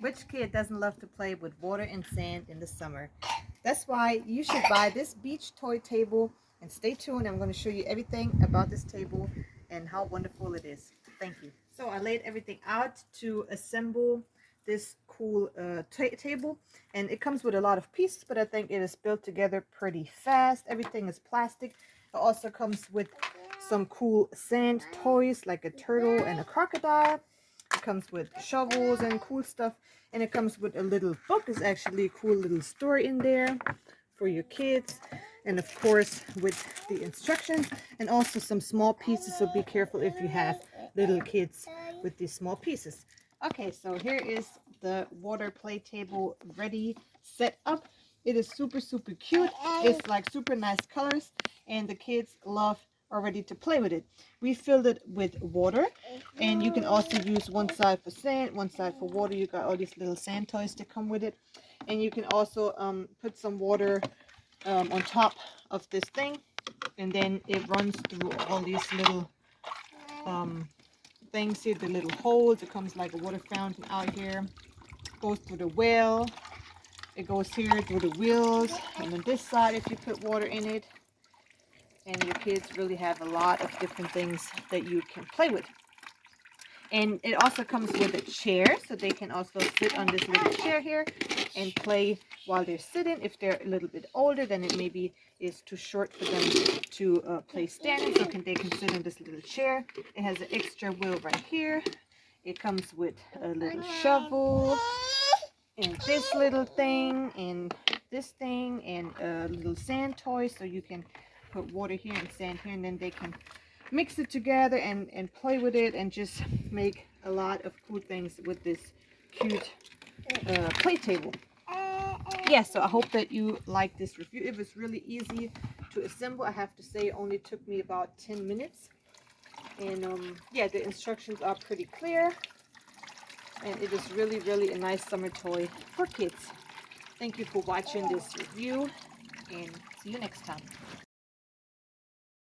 Which kid doesn't love to play with water and sand in the summer? That's why you should buy this beach toy table, and stay tuned. I'm going to show you everything about this table and how wonderful it is. Thank you. So I laid everything out to assemble this cool table, and it comes with a lot of pieces, but I think it is built together pretty fast. Everything is plastic. It also comes with some cool sand toys like a turtle and a crocodile. It comes with shovels and cool stuff, and it comes with a little book. It's actually a cool little story in there for your kids, and of course with the instructions, and also some small pieces, so be careful if you have little kids with these small pieces. Okay, so here is the water play table ready, set up. It is super cute. It's like super nice colors, and the kids love are ready to play with it. We filled it with water, and you can also use one side for sand, one side for water. You got all these little sand toys that come with it, and you can also put some water on top of this thing, and then it runs through all these little things here, the little holes. It comes like a water fountain out here, goes through the well, it goes here through the wheels, and on this side if you put water in it. And your kids really have a lot of different things that you can play with. And it also comes with a chair, so they can also sit on this little chair here and play while they're sitting. If they're a little bit older, then it maybe is too short for them to play standing, so they can sit in this little chair. It has an extra wheel right here. It comes with a little shovel and this little thing and this thing and a little sand toy, so you can put water here and sand here, and then they can mix it together and play with it and just make a lot of cool things with this cute play table. Yeah, so I hope that you like this review. It was really easy to assemble. I have to say it only took me about 10 minutes, and yeah, the instructions are pretty clear, and it is really a nice summer toy for kids. Thank you for watching this review, and see you next time.